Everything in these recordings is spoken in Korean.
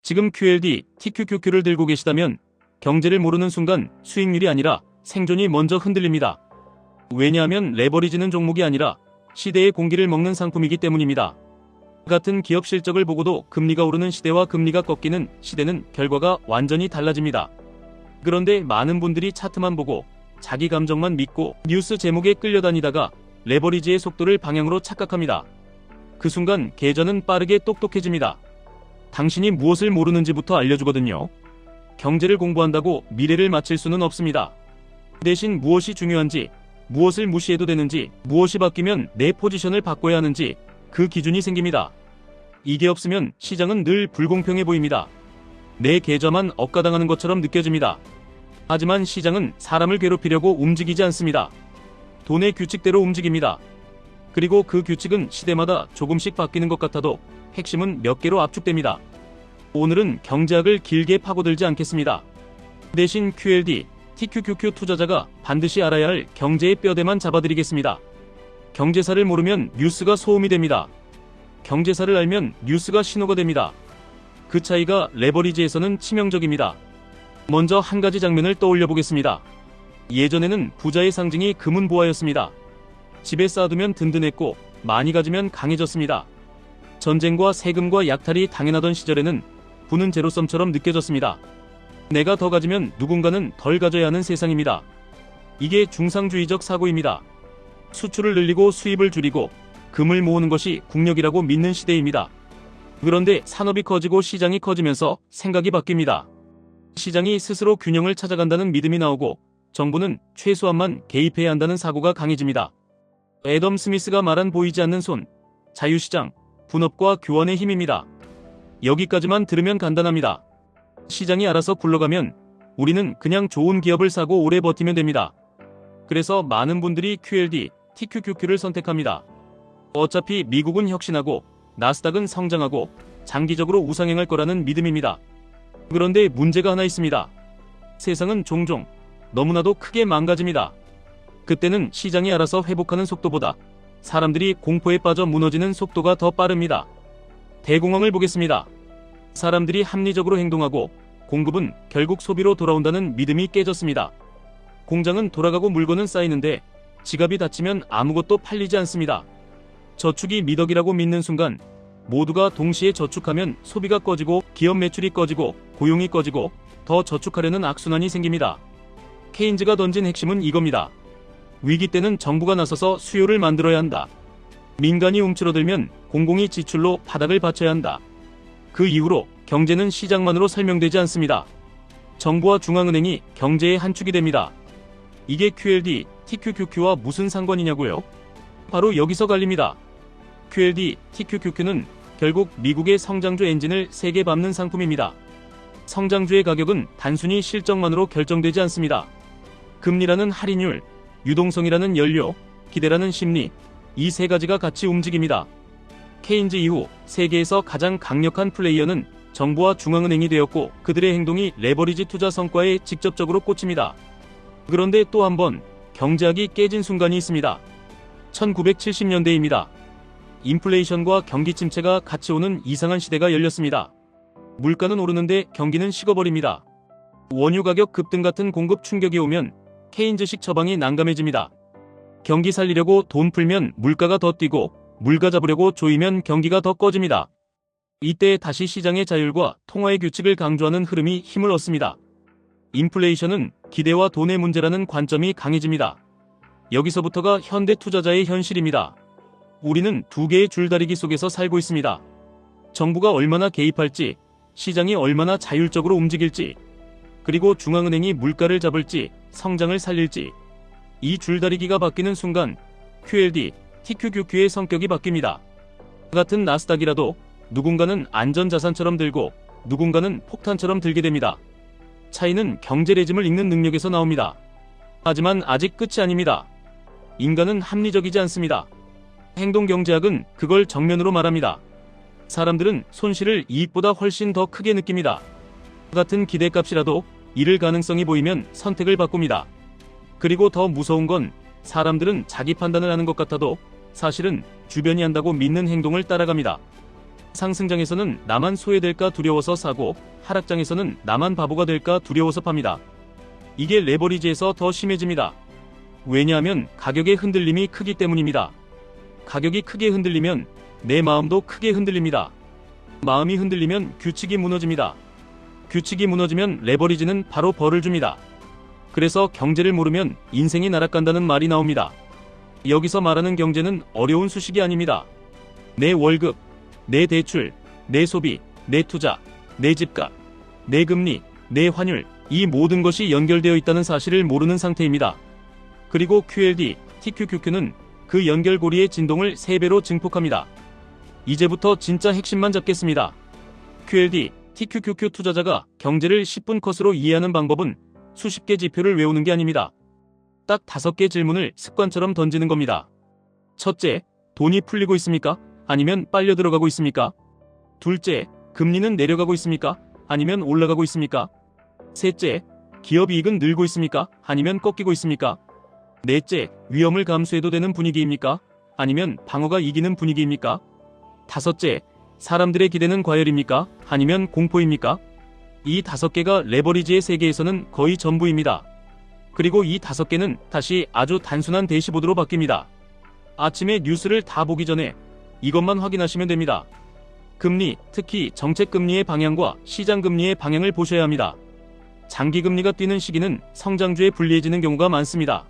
지금 QLD, TQQQ를 들고 계시다면 경제를 모르는 순간 수익률이 아니라 생존이 먼저 흔들립니다. 왜냐하면 레버리지는 종목이 아니라 시대의 공기를 먹는 상품이기 때문입니다. 같은 기업 실적을 보고도 금리가 오르는 시대와 금리가 꺾이는 시대는 결과가 완전히 달라집니다. 그런데 많은 분들이 차트만 보고 자기 감정만 믿고 뉴스 제목에 끌려다니다가 레버리지의 속도를 방향으로 착각합니다. 그 순간 계좌는 빠르게 똑똑해집니다. 당신이 무엇을 모르는지부터 알려주거든요. 경제를 공부한다고 미래를 맞힐 수는 없습니다. 대신 무엇이 중요한지, 무엇을 무시해도 되는지, 무엇이 바뀌면 내 포지션을 바꿔야 하는지 그 기준이 생깁니다. 이게 없으면 시장은 늘 불공평해 보입니다. 내 계좌만 억가당하는 것처럼 느껴집니다. 하지만 시장은 사람을 괴롭히려고 움직이지 않습니다. 돈의 규칙대로 움직입니다. 그리고 그 규칙은 시대마다 조금씩 바뀌는 것 같아도 핵심은 몇 개로 압축됩니다. 오늘은 경제학을 길게 파고들지 않겠습니다. 대신 QLD, TQQQ 투자자가 반드시 알아야 할 경제의 뼈대만 잡아드리겠습니다. 경제사를 모르면 뉴스가 소음이 됩니다. 경제사를 알면 뉴스가 신호가 됩니다. 그 차이가 레버리지에서는 치명적입니다. 먼저 한 가지 장면을 떠올려 보겠습니다. 예전에는 부자의 상징이 금은 보화였습니다. 집에 쌓아두면 든든했고 많이 가지면 강해졌습니다. 전쟁과 세금과 약탈이 당연하던 시절에는 부는 제로섬처럼 느껴졌습니다. 내가 더 가지면 누군가는 덜 가져야 하는 세상입니다. 이게 중상주의적 사고입니다. 수출을 늘리고 수입을 줄이고 금을 모으는 것이 국력이라고 믿는 시대입니다. 그런데 산업이 커지고 시장이 커지면서 생각이 바뀝니다. 시장이 스스로 균형을 찾아간다는 믿음이 나오고 정부는 최소한만 개입해야 한다는 사고가 강해집니다. 애덤 스미스가 말한 보이지 않는 손, 자유시장, 분업과 교환의 힘입니다. 여기까지만 들으면 간단합니다. 시장이 알아서 굴러가면 우리는 그냥 좋은 기업을 사고 오래 버티면 됩니다. 그래서 많은 분들이 QLD, TQQQ를 선택합니다. 어차피 미국은 혁신하고 나스닥은 성장하고 장기적으로 우상향할 거라는 믿음입니다. 그런데 문제가 하나 있습니다. 세상은 종종 너무나도 크게 망가집니다. 그때는 시장이 알아서 회복하는 속도보다 사람들이 공포에 빠져 무너지는 속도가 더 빠릅니다. 대공황을 보겠습니다. 사람들이 합리적으로 행동하고 공급은 결국 소비로 돌아온다는 믿음이 깨졌습니다. 공장은 돌아가고 물건은 쌓이는데 지갑이 닫히면 아무것도 팔리지 않습니다. 저축이 미덕이라고 믿는 순간 모두가 동시에 저축하면 소비가 꺼지고 기업 매출이 꺼지고 고용이 꺼지고 더 저축하려는 악순환이 생깁니다. 케인즈가 던진 핵심은 이겁니다. 위기 때는 정부가 나서서 수요를 만들어야 한다. 민간이 움츠러들면 공공이 지출로 바닥을 받쳐야 한다. 그 이후로 경제는 시장만으로 설명되지 않습니다. 정부와 중앙은행이 경제의 한 축이 됩니다. 이게 QLD, TQQQ와 무슨 상관이냐고요? 바로 여기서 갈립니다. QLD, TQQQ는 결국 미국의 성장주 엔진을 세게 밟는 상품입니다. 성장주의 가격은 단순히 실적만으로 결정되지 않습니다. 금리라는 할인율, 유동성이라는 연료, 기대라는 심리, 이 세 가지가 같이 움직입니다. 케인즈 이후 세계에서 가장 강력한 플레이어는 정부와 중앙은행이 되었고 그들의 행동이 레버리지 투자 성과에 직접적으로 꽂힙니다. 그런데 또 한 번 경제학이 깨진 순간이 있습니다. 1970년대입니다. 인플레이션과 경기 침체가 같이 오는 이상한 시대가 열렸습니다. 물가는 오르는데 경기는 식어버립니다. 원유 가격 급등 같은 공급 충격이 오면 케인즈식 처방이 난감해집니다. 경기 살리려고 돈 풀면 물가가 더 뛰고 물가 잡으려고 조이면 경기가 더 꺼집니다. 이때 다시 시장의 자율과 통화의 규칙을 강조하는 흐름이 힘을 얻습니다. 인플레이션은 기대와 돈의 문제라는 관점이 강해집니다. 여기서부터가 현대 투자자의 현실입니다. 우리는 두 개의 줄다리기 속에서 살고 있습니다. 정부가 얼마나 개입할지, 시장이 얼마나 자율적으로 움직일지, 그리고 중앙은행이 물가를 잡을지, 성장을 살릴지, 이 줄다리기가 바뀌는 순간 QLD, TQQQ의 성격이 바뀝니다. 같은 나스닥이라도 누군가는 안전자산처럼 들고 누군가는 폭탄처럼 들게 됩니다. 차이는 경제 레짐을 읽는 능력에서 나옵니다. 하지만 아직 끝이 아닙니다. 인간은 합리적이지 않습니다. 행동경제학은 그걸 정면으로 말합니다. 사람들은 손실을 이익보다 훨씬 더 크게 느낍니다. 같은 기대값이라도 잃을 가능성이 보이면 선택을 바꿉니다. 그리고 더 무서운 건 사람들은 자기 판단을 하는 것 같아도 사실은 주변이 한다고 믿는 행동을 따라갑니다. 상승장에서는 나만 소외될까 두려워서 사고, 하락장에서는 나만 바보가 될까 두려워서 팝니다. 이게 레버리지에서 더 심해집니다. 왜냐하면 가격의 흔들림이 크기 때문입니다. 가격이 크게 흔들리면 내 마음도 크게 흔들립니다. 마음이 흔들리면 규칙이 무너집니다. 규칙이 무너지면 레버리지는 바로 벌을 줍니다. 그래서 경제를 모르면 인생이 날아간다는 말이 나옵니다. 여기서 말하는 경제는 어려운 수식이 아닙니다. 내 월급, 내 대출, 내 소비, 내 투자, 내 집값, 내 금리, 내 환율, 이 모든 것이 연결되어 있다는 사실을 모르는 상태입니다. 그리고 QLD, TQQQ는 그 연결고리의 진동을 3배로 증폭합니다. 이제부터 진짜 핵심만 잡겠습니다. QLD, TQQQ 투자자가 경제를 10분 컷으로 이해하는 방법은 수십 개 지표를 외우는 게 아닙니다. 딱 5개 질문을 습관처럼 던지는 겁니다. 첫째, 돈이 풀리고 있습니까? 아니면 빨려 들어가고 있습니까? 둘째, 금리는 내려가고 있습니까? 아니면 올라가고 있습니까? 셋째, 기업 이익은 늘고 있습니까? 아니면 꺾이고 있습니까? 넷째, 위험을 감수해도 되는 분위기입니까? 아니면 방어가 이기는 분위기입니까? 다섯째, 사람들의 기대는 과열입니까? 아니면 공포입니까? 이 5개가 레버리지의 세계에서는 거의 전부입니다. 그리고 이 5개는 다시 아주 단순한 대시보드로 바뀝니다. 아침에 뉴스를 다 보기 전에 이것만 확인하시면 됩니다. 금리, 특히 정책금리의 방향과 시장금리의 방향을 보셔야 합니다. 장기금리가 뛰는 시기는 성장주에 불리해지는 경우가 많습니다.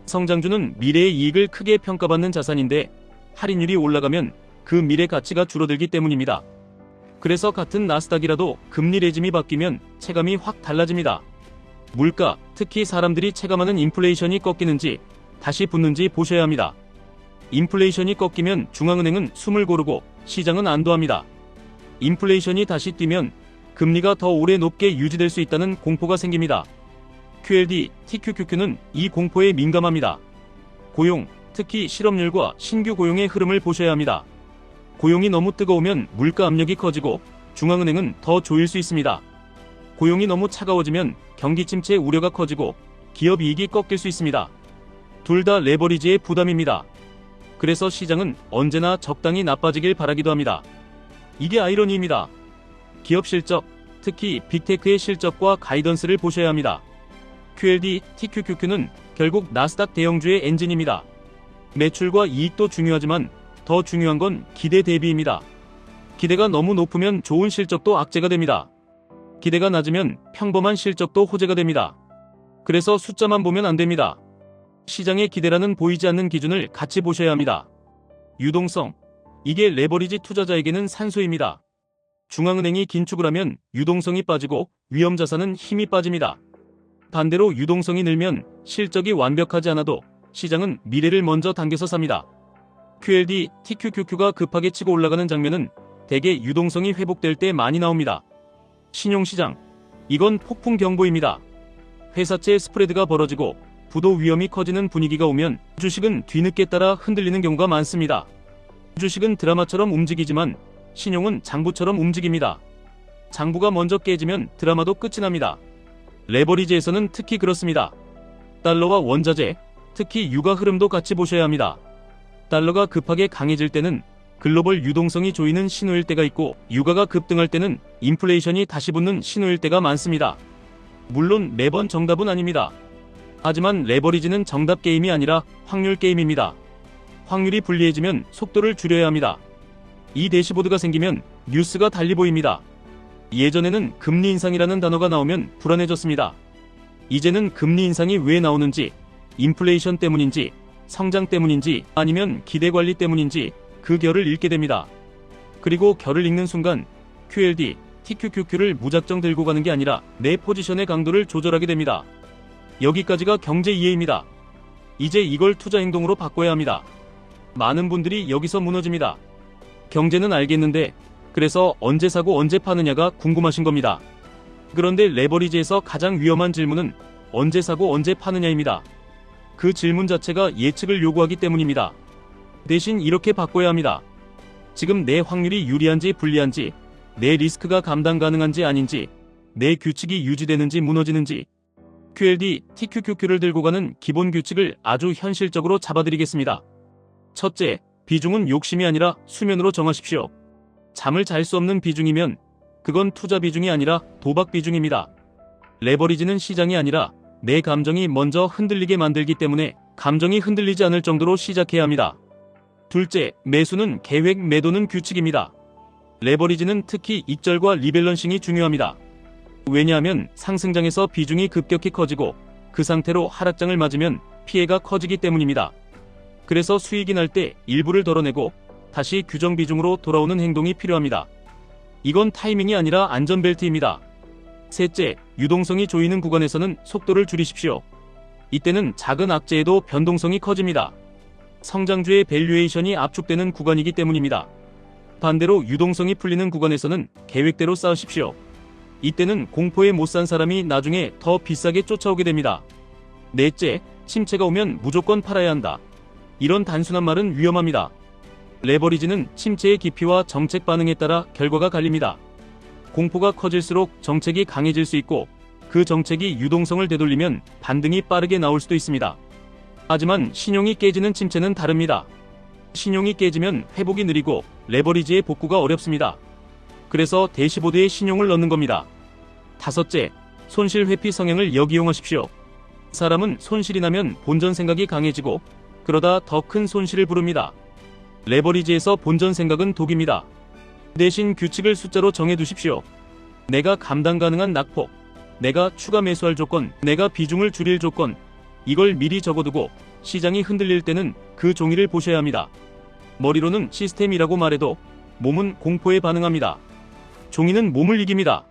성장주는 미래의 이익을 크게 평가받는 자산인데 할인율이 올라가면 그 미래 가치가 줄어들기 때문입니다. 그래서 같은 나스닥이라도 금리 레짐이 바뀌면 체감이 확 달라집니다. 물가, 특히 사람들이 체감하는 인플레이션이 꺾이는지 다시 붙는지 보셔야 합니다. 인플레이션이 꺾이면 중앙은행은 숨을 고르고 시장은 안도합니다. 인플레이션이 다시 뛰면 금리가 더 오래 높게 유지될 수 있다는 공포가 생깁니다. QLD, TQQQ는 이 공포에 민감합니다. 고용, 특히 실업률과 신규 고용의 흐름을 보셔야 합니다. 고용이 너무 뜨거우면 물가 압력이 커지고 중앙은행은 더 조일 수 있습니다. 고용이 너무 차가워지면 경기 침체 우려가 커지고 기업 이익이 꺾일 수 있습니다. 둘 다 레버리지의 부담입니다. 그래서 시장은 언제나 적당히 나빠지길 바라기도 합니다. 이게 아이러니입니다. 기업 실적, 특히 빅테크의 실적과 가이던스를 보셔야 합니다. QLD, TQQQ는 결국 나스닥 대형주의 엔진입니다. 매출과 이익도 중요하지만 더 중요한 건 기대 대비입니다. 기대가 너무 높으면 좋은 실적도 악재가 됩니다. 기대가 낮으면 평범한 실적도 호재가 됩니다. 그래서 숫자만 보면 안 됩니다. 시장의 기대라는 보이지 않는 기준을 같이 보셔야 합니다. 유동성, 이게 레버리지 투자자에게는 산소입니다. 중앙은행이 긴축을 하면 유동성이 빠지고 위험자산은 힘이 빠집니다. 반대로 유동성이 늘면 실적이 완벽하지 않아도 시장은 미래를 먼저 당겨서 삽니다. QLD, TQQQ가 급하게 치고 올라가는 장면은 대개 유동성이 회복될 때 많이 나옵니다. 신용시장, 이건 폭풍 경보입니다. 회사채 스프레드가 벌어지고 부도 위험이 커지는 분위기가 오면 주식은 뒤늦게 따라 흔들리는 경우가 많습니다. 주식은 드라마처럼 움직이지만 신용은 장부처럼 움직입니다. 장부가 먼저 깨지면 드라마도 끝이 납니다. 레버리지에서는 특히 그렇습니다. 달러와 원자재, 특히 유가 흐름도 같이 보셔야 합니다. 달러가 급하게 강해질 때는 글로벌 유동성이 조이는 신호일 때가 있고 유가가 급등할 때는 인플레이션이 다시 붙는 신호일 때가 많습니다. 물론 매번 정답은 아닙니다. 하지만 레버리지는 정답 게임이 아니라 확률 게임입니다. 확률이 불리해지면 속도를 줄여야 합니다. 이 대시보드가 생기면 뉴스가 달리 보입니다. 예전에는 금리 인상이라는 단어가 나오면 불안해졌습니다. 이제는 금리 인상이 왜 나오는지, 인플레이션 때문인지, 성장 때문인지 아니면 기대 관리 때문인지 그 결을 읽게 됩니다. 그리고 결을 읽는 순간 QLD, TQQQ를 무작정 들고 가는 게 아니라 내 포지션의 강도를 조절하게 됩니다. 여기까지가 경제 이해입니다. 이제 이걸 투자 행동으로 바꿔야 합니다. 많은 분들이 여기서 무너집니다. 경제는 알겠는데 그래서 언제 사고 언제 파느냐가 궁금하신 겁니다. 그런데 레버리지에서 가장 위험한 질문은 언제 사고 언제 파느냐입니다. 그 질문 자체가 예측을 요구하기 때문입니다. 대신 이렇게 바꿔야 합니다. 지금 내 확률이 유리한지 불리한지, 내 리스크가 감당 가능한지 아닌지, 내 규칙이 유지되는지 무너지는지, QLD, TQQQ를 들고 가는 기본 규칙을 아주 현실적으로 잡아드리겠습니다. 첫째, 비중은 욕심이 아니라 수면으로 정하십시오. 잠을 잘 수 없는 비중이면 그건 투자 비중이 아니라 도박 비중입니다. 레버리지는 시장이 아니라 내 감정이 먼저 흔들리게 만들기 때문에 감정이 흔들리지 않을 정도로 시작해야 합니다. 둘째, 매수는 계획, 매도는 규칙입니다. 레버리지는 특히 익절과 리밸런싱이 중요합니다. 왜냐하면 상승장에서 비중이 급격히 커지고 그 상태로 하락장을 맞으면 피해가 커지기 때문입니다. 그래서 수익이 날 때 일부를 덜어내고 다시 규정 비중으로 돌아오는 행동이 필요합니다. 이건 타이밍이 아니라 안전벨트입니다. 셋째, 유동성이 조이는 구간에서는 속도를 줄이십시오. 이때는 작은 악재에도 변동성이 커집니다. 성장주의 밸류에이션이 압축되는 구간이기 때문입니다. 반대로 유동성이 풀리는 구간에서는 계획대로 쌓으십시오. 이때는 공포에 못 산 사람이 나중에 더 비싸게 쫓아오게 됩니다. 넷째, 침체가 오면 무조건 팔아야 한다. 이런 단순한 말은 위험합니다. 레버리지는 침체의 깊이와 정책 반응에 따라 결과가 갈립니다. 공포가 커질수록 정책이 강해질 수 있고 그 정책이 유동성을 되돌리면 반등이 빠르게 나올 수도 있습니다. 하지만 신용이 깨지는 침체는 다릅니다. 신용이 깨지면 회복이 느리고 레버리지의 복구가 어렵습니다. 그래서 대시보드에 신용을 넣는 겁니다. 다섯째, 손실 회피 성향을 역이용하십시오. 사람은 손실이 나면 본전 생각이 강해지고 그러다 더 큰 손실을 부릅니다. 레버리지에서 본전 생각은 독입니다. 대신 규칙을 숫자로 정해두십시오. 내가 감당 가능한 낙폭, 내가 추가 매수할 조건, 내가 비중을 줄일 조건, 이걸 미리 적어두고 시장이 흔들릴 때는 그 종이를 보셔야 합니다. 머리로는 시스템이라고 말해도 몸은 공포에 반응합니다. 종이는 몸을 이깁니다.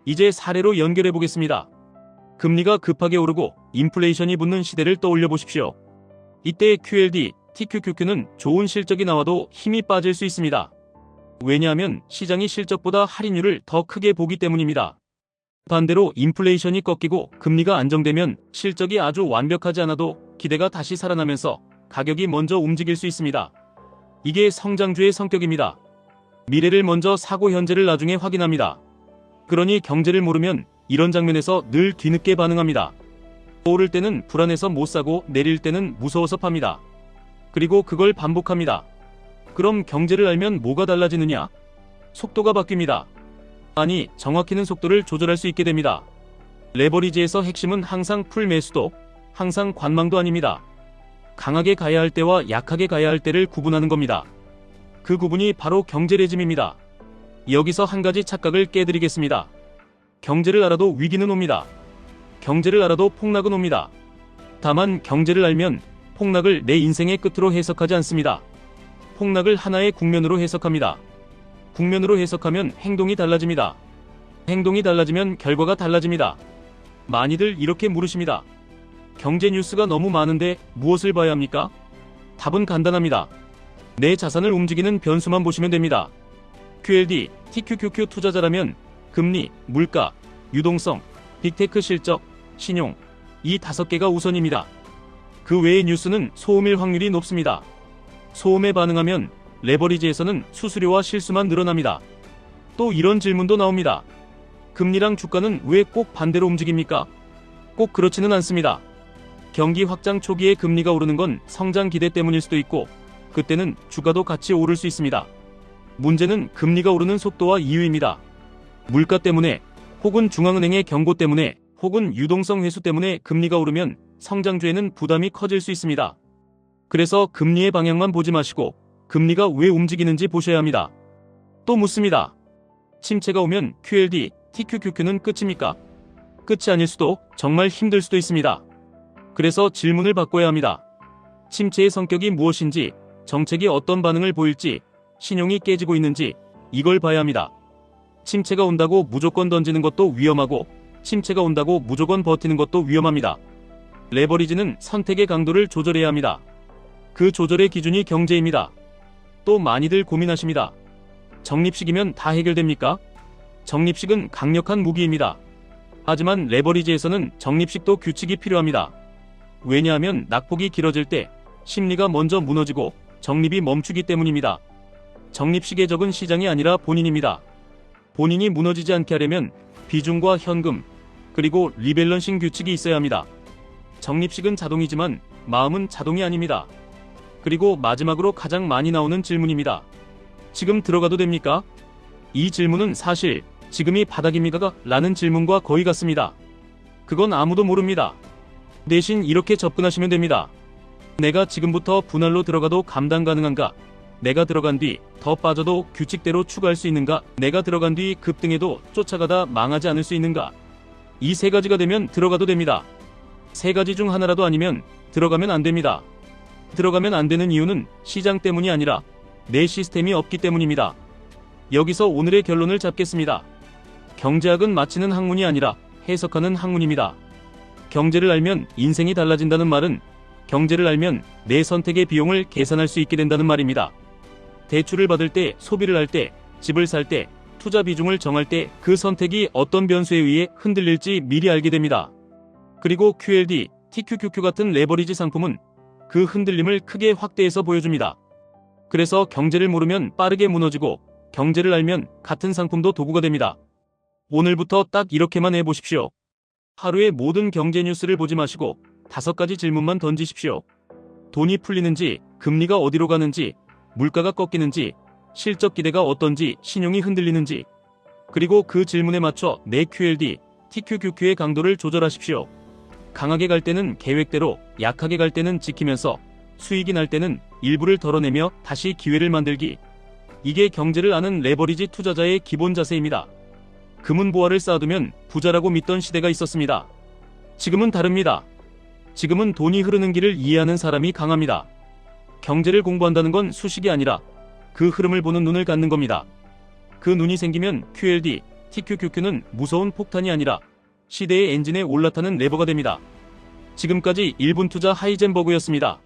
이제 사례로 연결해 보겠습니다. 금리가 급하게 오르고 인플레이션이 붙는 시대를 떠올려 보십시오. 이때 QLD, TQQQ는 좋은 실적이 나와도 힘이 빠질 수 있습니다. 왜냐하면 시장이 실적보다 할인율을 더 크게 보기 때문입니다. 반대로 인플레이션이 꺾이고 금리가 안정되면 실적이 아주 완벽하지 않아도 기대가 다시 살아나면서 가격이 먼저 움직일 수 있습니다. 이게 성장주의 성격입니다. 미래를 먼저 사고 현재를 나중에 확인합니다. 그러니 경제를 모르면 이런 장면에서 늘 뒤늦게 반응합니다. 오를 때는 불안해서 못 사고 내릴 때는 무서워서 팝니다. 그리고 그걸 반복합니다. 그럼 경제를 알면 뭐가 달라지느냐? 속도가 바뀝니다. 아니, 정확히는 속도를 조절할 수 있게 됩니다. 레버리지에서 핵심은 항상 풀 매수도, 항상 관망도 아닙니다. 강하게 가야 할 때와 약하게 가야 할 때를 구분하는 겁니다. 그 구분이 바로 경제 레짐입니다. 여기서 한 가지 착각을 깨드리겠습니다. 경제를 알아도 위기는 옵니다. 경제를 알아도 폭락은 옵니다. 다만 경제를 알면 폭락을 내 인생의 끝으로 해석하지 않습니다. 폭락을 하나의 국면으로 해석합니다. 국면으로 해석하면 행동이 달라집니다. 행동이 달라지면 결과가 달라집니다. 많이들 이렇게 물으십니다. 경제 뉴스가 너무 많은데 무엇을 봐야 합니까? 답은 간단합니다. 내 자산을 움직이는 변수만 보시면 됩니다. QLD, TQQQ 투자자라면 금리, 물가, 유동성, 빅테크 실적, 신용, 이 5개가 우선입니다. 그 외의 뉴스는 소음일 확률이 높습니다. 소음에 반응하면 레버리지에서는 수수료와 실수만 늘어납니다. 또 이런 질문도 나옵니다. 금리랑 주가는 왜 꼭 반대로 움직입니까? 꼭 그렇지는 않습니다. 경기 확장 초기에 금리가 오르는 건 성장 기대 때문일 수도 있고 그때는 주가도 같이 오를 수 있습니다. 문제는 금리가 오르는 속도와 이유입니다. 물가 때문에 혹은 중앙은행의 경고 때문에 혹은 유동성 회수 때문에 금리가 오르면 성장주에는 부담이 커질 수 있습니다. 그래서 금리의 방향만 보지 마시고 금리가 왜 움직이는지 보셔야 합니다. 또 묻습니다. 침체가 오면 QLD, TQQQ는 끝입니까? 끝이 아닐 수도 정말 힘들 수도 있습니다. 그래서 질문을 바꿔야 합니다. 침체의 성격이 무엇인지, 정책이 어떤 반응을 보일지, 신용이 깨지고 있는지 이걸 봐야 합니다. 침체가 온다고 무조건 던지는 것도 위험하고 침체가 온다고 무조건 버티는 것도 위험합니다. 레버리지는 선택의 강도를 조절해야 합니다. 그 조절의 기준이 경제입니다. 또 많이들 고민하십니다. 적립식이면 다 해결됩니까? 적립식은 강력한 무기입니다. 하지만 레버리지에서는 적립식도 규칙이 필요합니다. 왜냐하면 낙폭이 길어질 때 심리가 먼저 무너지고 적립이 멈추기 때문입니다. 적립식의 적은 시장이 아니라 본인입니다. 본인이 무너지지 않게 하려면 비중과 현금, 그리고 리밸런싱 규칙이 있어야 합니다. 적립식은 자동이지만 마음은 자동이 아닙니다. 그리고 마지막으로 가장 많이 나오는 질문입니다. 지금 들어가도 됩니까? 이 질문은 사실 지금이 바닥입니까? 라는 질문과 거의 같습니다. 그건 아무도 모릅니다. 대신 이렇게 접근하시면 됩니다. 내가 지금부터 분할로 들어가도 감당 가능한가? 내가 들어간 뒤 더 빠져도 규칙대로 추가할 수 있는가? 내가 들어간 뒤 급등해도 쫓아가다 망하지 않을 수 있는가? 이 세 가지가 되면 들어가도 됩니다. 세 가지 중 하나라도 아니면 들어가면 안 됩니다. 들어가면 안 되는 이유는 시장 때문이 아니라 내 시스템이 없기 때문입니다. 여기서 오늘의 결론을 잡겠습니다. 경제학은 마치는 학문이 아니라 해석하는 학문입니다. 경제를 알면 인생이 달라진다는 말은 경제를 알면 내 선택의 비용을 계산할 수 있게 된다는 말입니다. 대출을 받을 때, 소비를 할 때, 집을 살 때, 투자 비중을 정할 때 그 선택이 어떤 변수에 의해 흔들릴지 미리 알게 됩니다. 그리고 QLD, TQQQ 같은 레버리지 상품은 그 흔들림을 크게 확대해서 보여줍니다. 그래서 경제를 모르면 빠르게 무너지고 경제를 알면 같은 상품도 도구가 됩니다. 오늘부터 딱 이렇게만 해보십시오. 하루에 모든 경제 뉴스를 보지 마시고 5가지 질문만 던지십시오. 돈이 풀리는지, 금리가 어디로 가는지, 물가가 꺾이는지, 실적 기대가 어떤지, 신용이 흔들리는지, 그리고 그 질문에 맞춰 내 QLD, TQQQ의 강도를 조절하십시오. 강하게 갈 때는 계획대로, 약하게 갈 때는 지키면서, 수익이 날 때는 일부를 덜어내며 다시 기회를 만들기. 이게 경제를 아는 레버리지 투자자의 기본 자세입니다. 금은 보화를 쌓아두면 부자라고 믿던 시대가 있었습니다. 지금은 다릅니다. 지금은 돈이 흐르는 길을 이해하는 사람이 강합니다. 경제를 공부한다는 건 수식이 아니라 그 흐름을 보는 눈을 갖는 겁니다. 그 눈이 생기면 QLD, TQQQ는 무서운 폭탄이 아니라 시대의 엔진에 올라타는 레버가 됩니다. 지금까지 1분 투자 하이젠버그였습니다.